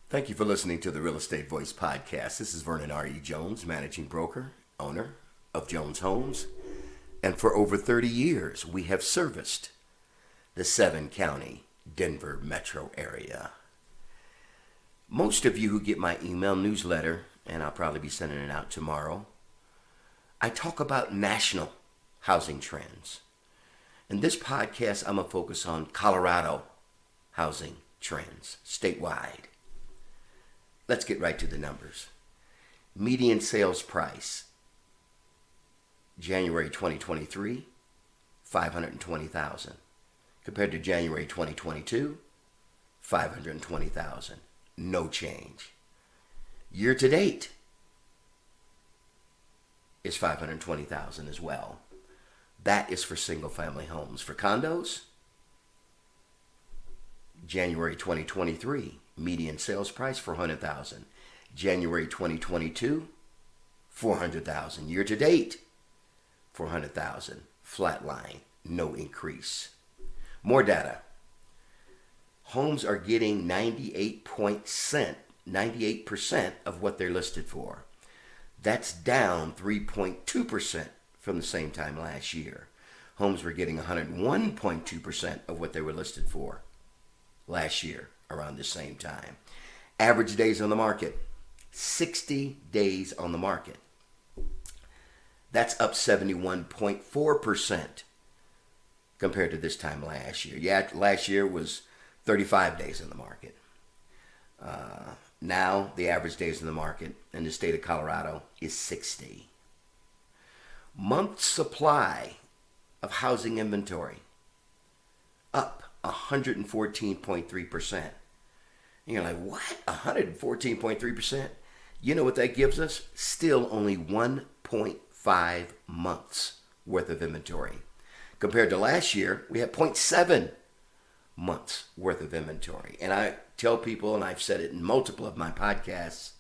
Thank you for listening to the Real Estate Voice podcast. This is Vernon R.E. Jones, managing broker, owner of Jones Homes. And for over 30 years, we have serviced the 7-county Denver metro area. Most of you who get my email newsletter, and I'll probably be sending it out tomorrow, I talk about national housing trends. In this podcast, I'm going to focus on Colorado housing trends, statewide. Let's get right to the numbers. Median sales price, January 2023, $520,000. Compared to January 2022, $520,000. No change. Year to date is $520,000 as well. That is for single family homes. For condos, January 2023, median sales price $400,000. January 2022, $400,000. Year to date, $400,000. Flat line, no increase. More data. Homes are getting 98% of what they're listed for. That's down 3.2% from the same time last year. Homes were getting 101.2% of what they were listed for last year around the same time. Average days on the market, 60 days on the market. That's up 71.4% compared to this time last year. Yeah, last year was 35 days in the market. Now the average days in the market in the state of Colorado is 60. Month supply of housing inventory up 114.3%. And you're like, what? 114.3%? You know what that gives us? Still only 1.5 months worth of inventory. Compared to last year, we had 0.7 months worth of inventory. And I tell people, and I've said it in multiple of my podcasts,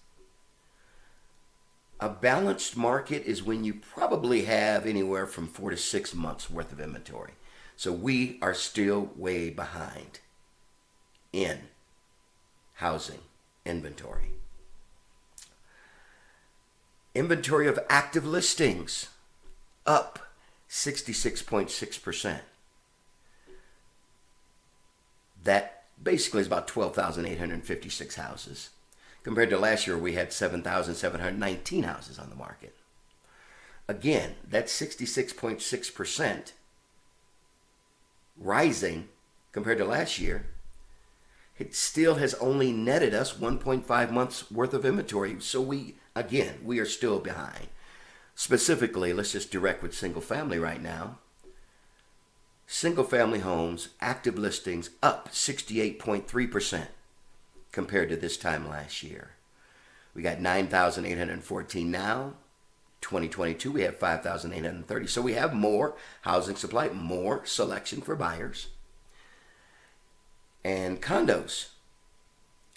a balanced market is when you probably have anywhere from 4 to 6 months worth of inventory. So we are still way behind in housing inventory. Inventory of active listings up 66.6%. That basically is about 12,856 houses. Compared to last year, we had 7,719 houses on the market. Again, that's 66.6% rising compared to last year. It still has only netted us 1.5 months worth of inventory. So we are still behind. Specifically, let's just direct with single family right now. Single family homes, active listings up 68.3% compared to this time last year. We got 9,814 now. 2022, we have 5,830. So we have more housing supply, more selection for buyers. And condos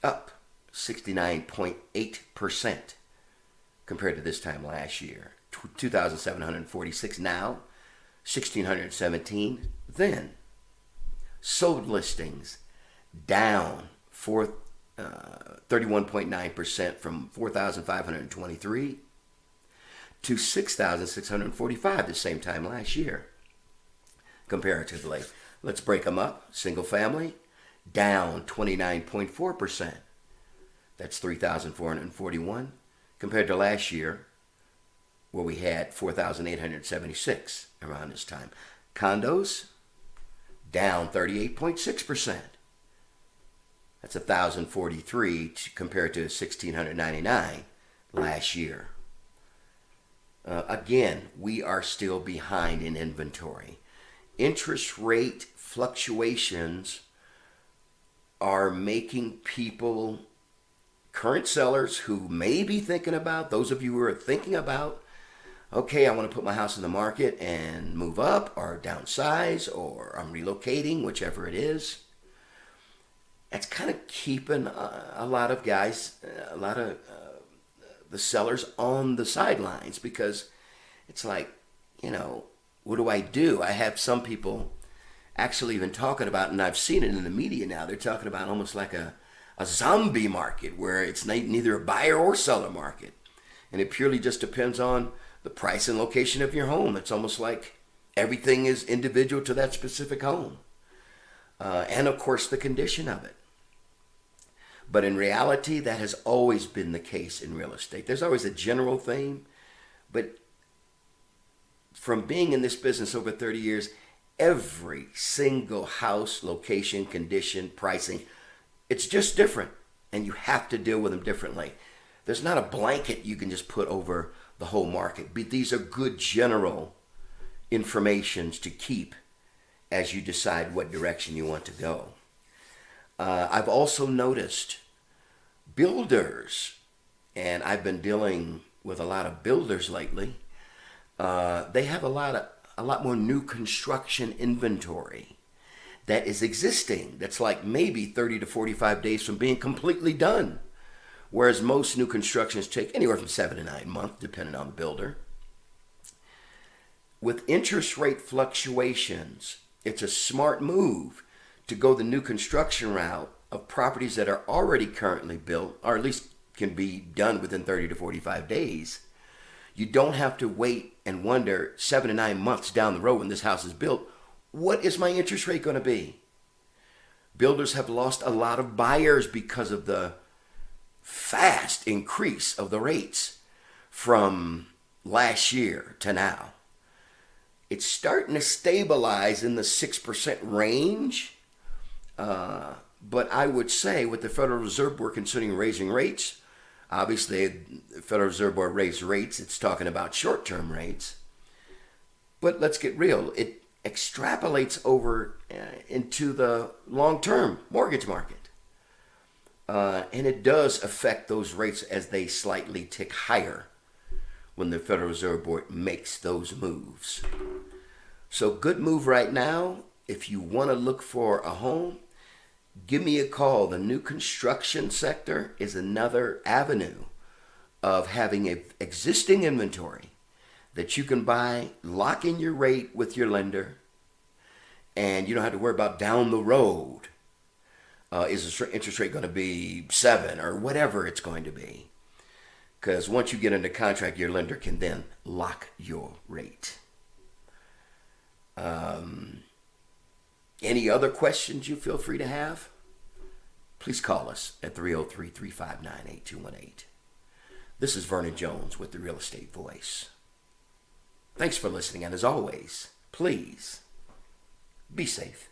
up 69.8% compared to this time last year. 2,746 now, 1,617 then. Sold listings down 31.9% from 4,523 to 6,645 the same time last year. Comparatively, let's break them up. Single family down 29.4%. That's 3,441 compared to last year, where we had 4,876 around this time. Condos down 38.6%. That's 1,043 compared to 1,699 last year. Again, we are still behind in inventory. Interest rate fluctuations are making people, current sellers who may be thinking about, those of you who are thinking about, okay, I want to put my house in the market and move up or downsize, or I'm relocating, whichever it is. That's kind of keeping a lot of guys, the sellers on the sidelines, because it's like, what do I do? I have some people actually even talking about, and I've seen it in the media now, they're talking about almost like a a zombie market where it's neither a buyer or seller market. And it purely just depends on the price and location of your home. It's almost like everything is individual to that specific home. And of course, the condition of it. But in reality, that has always been the case in real estate. There's always a general theme, but from being in this business over 30 years, every single house, location, condition, pricing, it's just different, and you have to deal with them differently. There's not a blanket you can just put over the whole market. But these are good general informations to keep as you decide what direction you want to go. I've also noticed builders, and I've been dealing with a lot of builders lately. They have a lot more new construction inventory that is existing. That's like maybe 30 to 45 days from being completely done. Whereas most new constructions take anywhere from 7 to 9 months, depending on the builder. With interest rate fluctuations, it's a smart move to go the new construction route of properties that are already currently built, or at least can be done within 30 to 45 days. You don't have to wait and wonder 7 to 9 months down the road when this house is built, what is my interest rate going to be? Builders have lost a lot of buyers because of the fast increase of the rates from last year to now. It's starting to stabilize in the 6% range. But I would say with the Federal Reserve Board considering raising rates, obviously the Federal Reserve Board raised rates, it's talking about short-term rates. But let's get real. It extrapolates over into the long-term mortgage market. And it does affect those rates as they slightly tick higher when the Federal Reserve Board makes those moves. So good move right now. If you want to look for a home, give me a call. The new construction sector is another avenue of having an existing inventory that you can buy, lock in your rate with your lender, and you don't have to worry about down the road. Is the interest rate going to be 7 or whatever it's going to be? Because once you get into contract, your lender can then lock your rate. Any other questions you feel free to have? Please call us at 303-359-8218. This is Vernon Jones with the Real Estate Voice. Thanks for listening, and as always, please be safe.